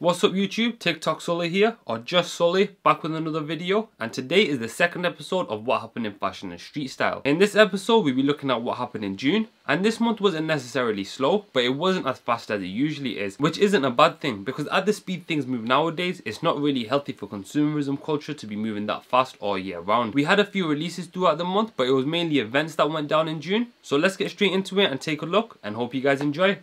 What's up YouTube, TikTok Sully here, or just Sully, back with another video, and today is the second episode of what happened in fashion and street style. In this episode we'll be looking at what happened in June, and this month wasn't necessarily slow, but it wasn't as fast as it usually is, which isn't a bad thing, because at the speed things move nowadays, it's not really healthy for consumerism culture to be moving that fast all year round. We had a few releases throughout the month, but it was mainly events that went down in June, so let's get straight into it and take a look, and hope you guys enjoy.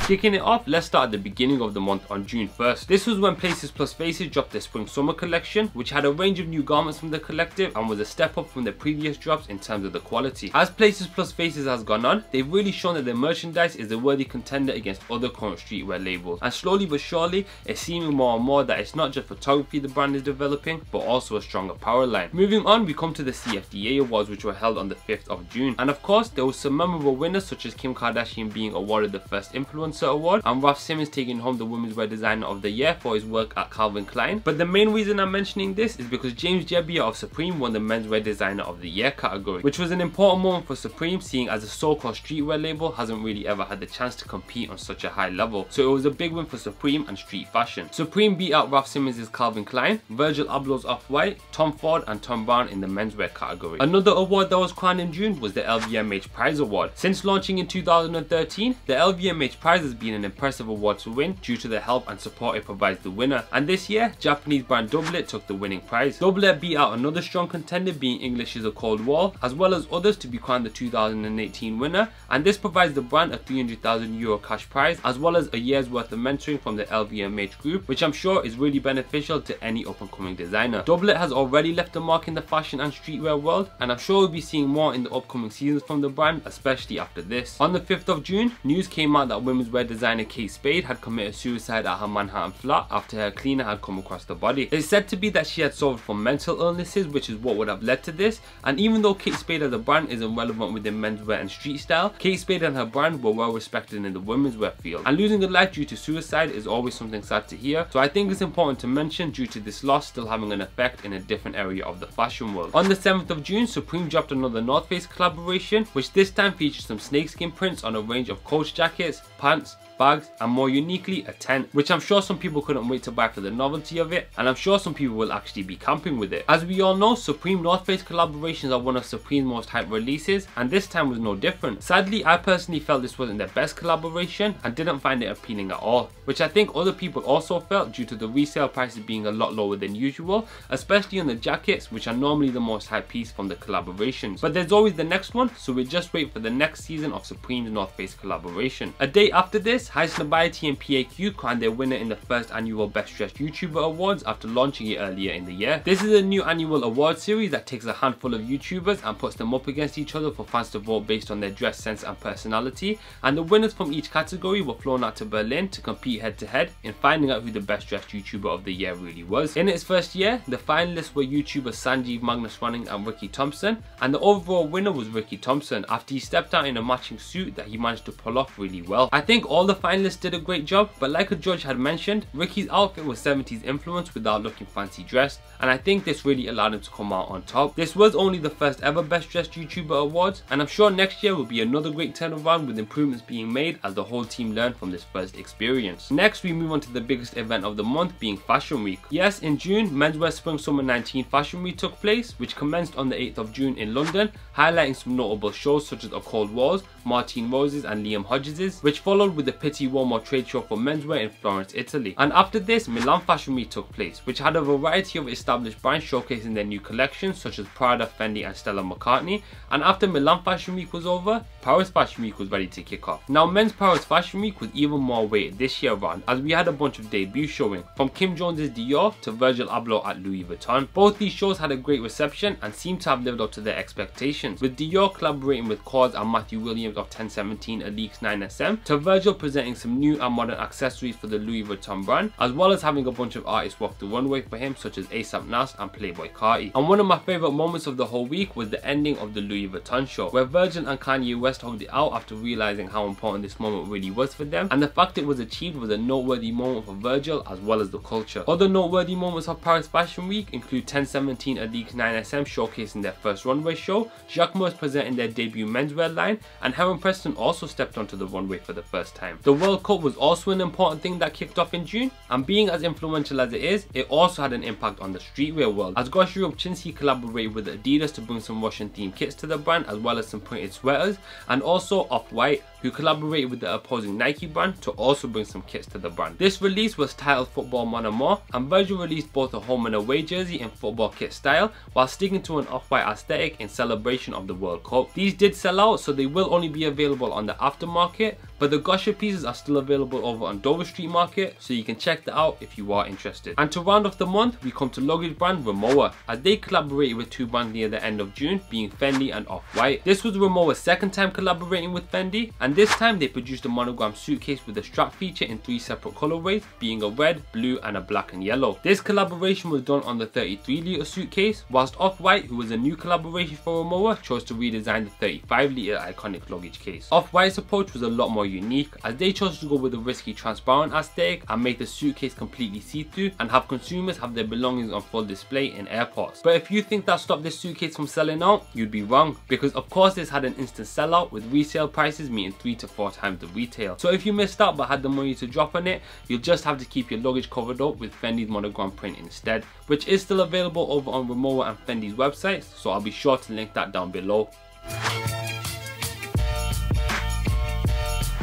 Kicking it off, let's start at the beginning of the month on June 1st. This was when Places Plus Faces dropped their spring summer collection, which had a range of new garments from the collective and was a step up from their previous drops in terms of the quality. As Places Plus Faces has gone on, they've really shown that their merchandise is a worthy contender against other current streetwear labels, and slowly but surely it's seeming more and more that it's not just photography the brand is developing, but also a stronger power line. Moving on, we come to the CFDA awards, which were held on the 5th of June, and of course there was some memorable winners such as Kim Kardashian being awarded the first influencer award, and Raf Simons taking home the Women's Wear Designer of the Year for his work at Calvin Klein. But the main reason I'm mentioning this is because James Jebbia of Supreme won the Menswear Designer of the Year category, which was an important moment for Supreme, seeing as a so-called streetwear label hasn't really ever had the chance to compete on such a high level. So it was a big win for Supreme and street fashion. Supreme beat out Raf Simons' Calvin Klein, Virgil Abloh's Off-White, Tom Ford and Tom Brown in the menswear category. Another award that was crowned in June was the LVMH Prize Award. Since launching in 2013, the LVMH Prize has been an impressive award to win due to the help and support it provides the winner, and this year Japanese brand Doublet took the winning prize. Doublet beat out another strong contender being English's A Cold Wall, as well as others to be crowned the 2018 winner, and this provides the brand a €300,000 cash prize as well as a year's worth of mentoring from the LVMH group, which I'm sure is really beneficial to any up and coming designer. Doublet has already left a mark in the fashion and streetwear world, and I'm sure we'll be seeing more in the upcoming seasons from the brand, especially after this. On the 5th of June, news came out that women's wear designer Kate Spade had committed suicide at her Manhattan flat after her cleaner had come across the body. It's said to be that she had suffered from mental illnesses, which is what would have led to this, and even though Kate Spade as a brand isn't relevant within menswear and street style, Kate Spade and her brand were well respected in the women's wear field, and losing a life due to suicide is always something sad to hear, so I think it's important to mention due to this loss still having an effect in a different area of the fashion world. On the 7th of June, Supreme dropped another North Face collaboration, which this time featured some snakeskin prints on a range of coach jackets, pants, bags, and more uniquely a tent, which I'm sure some people couldn't wait to buy for the novelty of it, and I'm sure some people will actually be camping with it. As we all know, Supreme North Face collaborations are one of Supreme's most hyped releases, and this time was no different. Sadly, I personally felt this wasn't their best collaboration and didn't find it appealing at all, which I think other people also felt due to the resale prices being a lot lower than usual, especially on the jackets, which are normally the most hyped piece from the collaborations. But there's always the next one, so we just wait for the next season of Supreme's North Face collaboration. A day after this, HighSnobiety and PAQ crowned their winner in the first annual Best Dressed YouTuber Awards after launching it earlier in the year. This is a new annual award series that takes a handful of YouTubers and puts them up against each other for fans to vote based on their dress sense and personality, and the winners from each category were flown out to Berlin to compete head to head in finding out who the Best Dressed YouTuber of the year really was. In its first year, the finalists were YouTubers Sanjeev, Magnus Running and Ricky Thompson, and the overall winner was Ricky Thompson after he stepped out in a matching suit that he managed to pull off really well. I think all the finalists did a great job, but like a judge had mentioned, Ricky's outfit was 70s influence without looking fancy dressed, and I think this really allowed him to come out on top. This was only the first ever Best Dressed YouTuber Awards, and I'm sure next year will be another great turnaround with improvements being made as the whole team learned from this first experience. Next, we move on to the biggest event of the month, being Fashion Week. Yes, in June, Menswear Spring Summer 19 Fashion Week took place, which commenced on the 8th of June in London, highlighting some notable shows such as A Cold Walls, Martine Rose's and Liam Hodges's, which followed with the Pitti Uomo trade show for menswear in Florence, Italy. And after this, Milan Fashion Week took place, which had a variety of established brands showcasing their new collections such as Prada, Fendi and Stella McCartney. And after Milan Fashion Week was over, Paris Fashion Week was ready to kick off. Now, Men's Paris Fashion Week was even more weighted this year around, as we had a bunch of debuts showing, from Kim Jones's Dior to Virgil Abloh at Louis Vuitton. Both these shows had a great reception and seemed to have lived up to their expectations, with Dior collaborating with Kors and Matthew Williams of 1017 Alix 9SM, to Virgil presenting some new and modern accessories for the Louis Vuitton brand, as well as having a bunch of artists walk the runway for him such as A$AP Nas and Playboy Carti. And one of my favourite moments of the whole week was the ending of the Louis Vuitton show, where Virgil and Kanye West hugged it out after realising how important this moment really was for them, and the fact it was achieved was a noteworthy moment for Virgil as well as the culture. Other noteworthy moments of Paris Fashion Week include 1017 Alix 9SM showcasing their first runway show, Jacquemus presenting their debut menswear line, and Heron Preston also stepped onto the runway for the first time. The World Cup was also an important thing that kicked off in June, and being as influential as it is, it also had an impact on the streetwear world, as Gosha Rubchinsky collaborated with Adidas to bring some Russian themed kits to the brand, as well as some printed sweaters, and also Off-White, who collaborated with the opposing Nike brand to also bring some kits to the brand. This release was titled Football Mon-Amour, and Virgil released both a home and away jersey in football kit style, while sticking to an Off-White aesthetic in celebration of the World Cup. These did sell out, so they will only be available on the aftermarket, but the Gosha pieces are still available over on Dover Street Market, so you can check that out if you are interested. And to round off the month, we come to luggage brand Rimowa, as they collaborated with two brands near the end of June, being Fendi and Off-White. This was Rimowa's second time collaborating with Fendi, and this time they produced a monogram suitcase with a strap feature in 3 separate colorways, being a red, blue and a black and yellow. This collaboration was done on the 33-litre suitcase, whilst Off-White, who was a new collaboration for Rimowa, chose to redesign the 35-litre iconic luggage case. Off-White's approach was a lot more unique, as they chose to go with a risky transparent aesthetic and make the suitcase completely see-through and have consumers have their belongings on full display in airports. But if you think that stopped this suitcase from selling out, you'd be wrong, because of course this had an instant sellout, with resale prices meeting 3 to 4 times the retail. So if you missed out but had the money to drop on it, you'll just have to keep your luggage covered up with Fendi's monogram print instead, which is still available over on Rimowa and Fendi's websites, so I'll be sure to link that down below.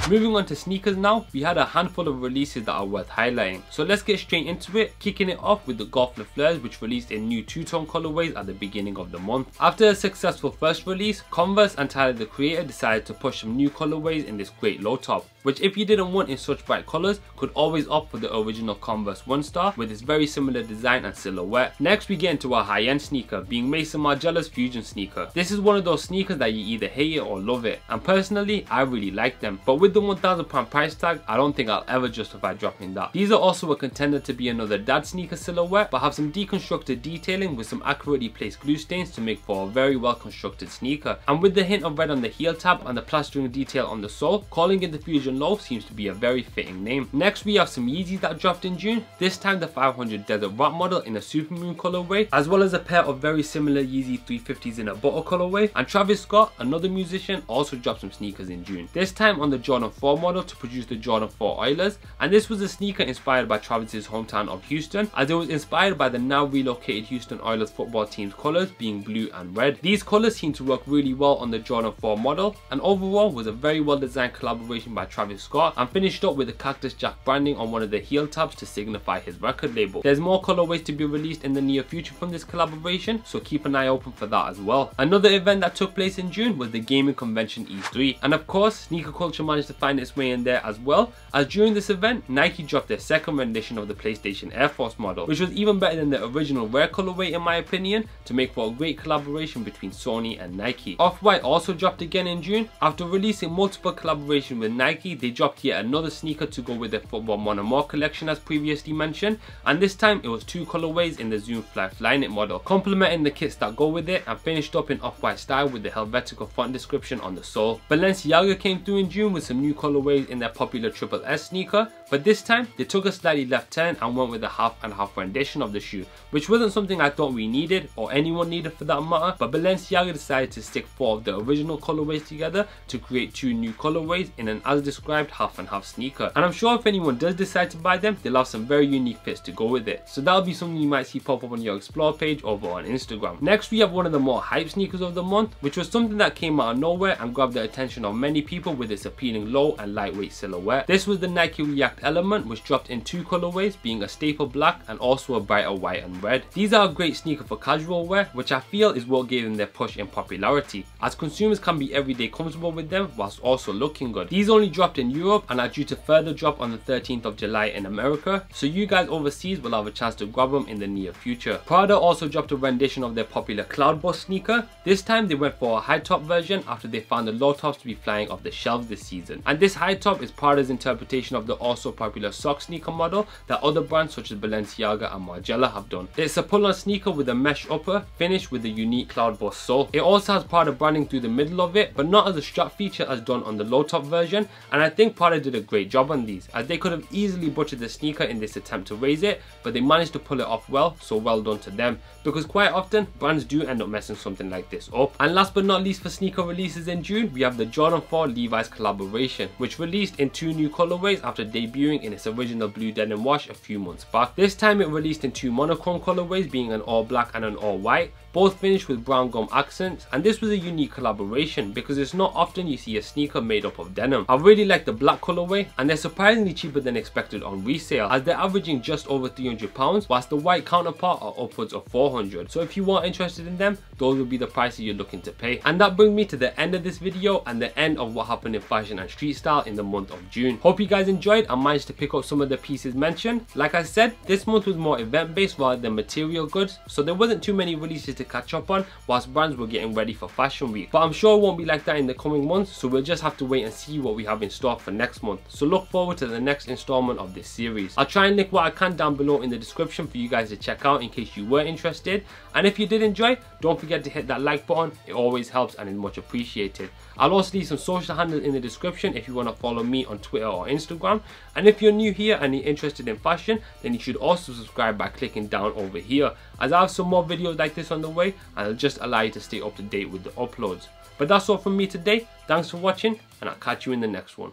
Moving on to sneakers now, we had a handful of releases that are worth highlighting. So let's get straight into it, kicking it off with the Fleurs, which released in new two-tone colorways at the beginning of the month. After a successful first release, Converse and Tyler the Creator decided to push some new colorways in this great low top, which if you didn't want in such bright colors, could always opt for the original Converse 1-Star with its very similar design and silhouette. Next we get into a high-end sneaker, being Maison Margiela's Fusion sneaker. This is one of those sneakers that you either hate it or love it, and personally I really like them, but with the £1,000 price tag, I don't think I'll ever justify dropping that. These are also a contender to be another dad sneaker silhouette, but have some deconstructed detailing with some accurately placed glue stains to make for a very well constructed sneaker. And with the hint of red on the heel tab and the plastering detail on the sole, calling it the Fusion Low seems to be a very fitting name. Next we have some Yeezys that dropped in June, this time the 500 Desert Rock model in a Supermoon colorway, as well as a pair of very similar Yeezy 350s in a butter colorway. And Travis Scott, another musician, also dropped some sneakers in June, this time on the Jordan 4 model to produce the Jordan 4 Oilers, and this was a sneaker inspired by Travis's hometown of Houston, as it was inspired by the now relocated Houston Oilers football team's colours being blue and red. These colours seem to work really well on the Jordan 4 model, and overall was a very well designed collaboration by Travis Scott, and finished up with the Cactus Jack branding on one of the heel tabs to signify his record label. There's more colorways to be released in the near future from this collaboration, so keep an eye open for that as well. Another event that took place in June was the gaming convention E3, and of course sneaker culture managed to find its way in there as well, as during this event Nike dropped their second rendition of the PlayStation Air Force model, which was even better than the original rare colorway in my opinion, to make for a great collaboration between Sony and Nike. Off-White also dropped again in June. After releasing multiple collaborations with Nike, they dropped yet another sneaker to go with their Football Mon-Amour collection as previously mentioned, and this time it was 2 colorways in the Zoom Fly Flyknit model, complementing the kits that go with it, and finished up in Off-White style with the Helvetica font description on the sole. Balenciaga came through in June with some new colorways in their popular Triple S sneaker, but this time they took a slightly left turn and went with a half and half rendition of the shoe, which wasn't something I thought we needed, or anyone needed for that matter, but Balenciaga decided to stick 4 of the original colorways together to create 2 new colorways in an as described half and half sneaker. And I'm sure if anyone does decide to buy them, they'll have some very unique fits to go with it, so that'll be something you might see pop up on your explore page over on Instagram. Next we have one of the more hype sneakers of the month, which was something that came out of nowhere and grabbed the attention of many people with its appealing low and lightweight silhouette. This was the Nike React Element, which dropped in 2 colorways, being a staple black and also a brighter white and red. These are a great sneaker for casual wear, which I feel is what gave them their push in popularity, as consumers can be everyday comfortable with them whilst also looking good. These only dropped in Europe and are due to further drop on the 13th of July in America, so you guys overseas will have a chance to grab them in the near future. Prada also dropped a rendition of their popular Cloudburst sneaker. This time they went for a high top version after they found the low tops to be flying off the shelves this season, and this high top is Prada's interpretation of the also popular sock sneaker model that other brands such as Balenciaga and Margiela have done. It's a pull-on sneaker with a mesh upper finished with a unique Cloudburst sole. It also has Prada branding through the middle of it, but not as a strap feature as done on the low top version, and I think Prada did a great job on these, as they could have easily butchered the sneaker in this attempt to raise it, but they managed to pull it off well, so well done to them, because quite often brands do end up messing something like this up. And last but not least for sneaker releases in June, we have the Jordan 4 Levi's collaboration collaboration, which released in 2 new colorways after debuting in its original blue denim wash a few months back. This time it released in 2 monochrome colorways, being an all black and an all white, both finished with brown gum accents, and this was a unique collaboration because it's not often you see a sneaker made up of denim. I really like the black colorway, and they're surprisingly cheaper than expected on resale, as they're averaging just over £300, whilst the white counterpart are upwards of £400. So if you are interested in them, those will be the prices you're looking to pay. And that brings me to the end of this video and the end of what happened in fashion and street style in the month of June. Hope you guys enjoyed and managed to pick up some of the pieces mentioned. Like I said, this month was more event based rather than material goods, so there wasn't too many releases to catch up on whilst brands were getting ready for fashion week. But I'm sure it won't be like that in the coming months, so we'll just have to wait and see what we have in store for next month. So look forward to the next installment of this series. I'll try and link what I can down below in the description for you guys to check out in case you were interested. And if you did enjoy, don't forget to hit that like button. It always helps and is much appreciated. I'll also leave some social handles in the description if you want to follow me on Twitter or Instagram. And if you're new here and you're interested in fashion, then you should also subscribe by clicking down over here, as I have some more videos like this on the way, and it'll just allow you to stay up to date with the uploads. But that's all from me today. Thanks for watching, and I'll catch you in the next one.